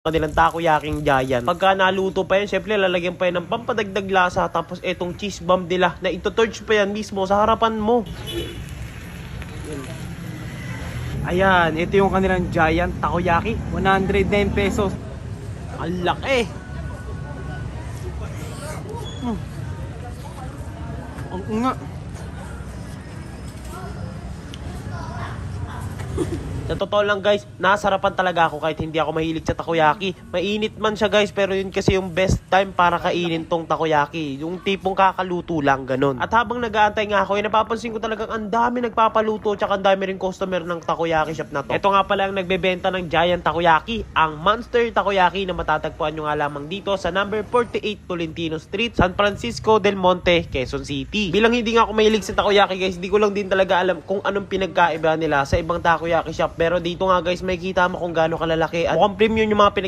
kanilang takoyaking Giant. Pagka naluto pa yan, syempre lalagyan pa yan ng pampadagdag lasa, tapos etong cheese bomb nila na ito-torch pa yan mismo sa harapan mo. Ayan, ito yung kanilang Giant Takoyaki. 109 pesos. Ang laki! Ang nga. Sa totoo lang guys, nasarapan talaga ako kahit hindi ako mahilig sa takoyaki. Mainit man siya guys, pero yun kasi yung best time para kainin tong takoyaki. Yung tipong kakaluto lang, ganun. At habang nag-aantay nga ako, napapansin ko talagang ang dami nagpapaluto, tsaka ang dami rin customer ng takoyaki shop na to. Ito nga pala ang nagbebenta ng Giant Takoyaki, ang Monster Takoyaki na matatagpuan nyo nga lamang dito sa number 48 Tolentino Street, San Francisco del Monte, Quezon City. Bilang hindi nga ako mahilig sa takoyaki guys, hindi ko lang din talaga alam kung anong pinagkaiba nila sa ibang takoyaki shop. Pero dito nga guys, makikita mo kung gaano kalalaki at mukhang premium yung mga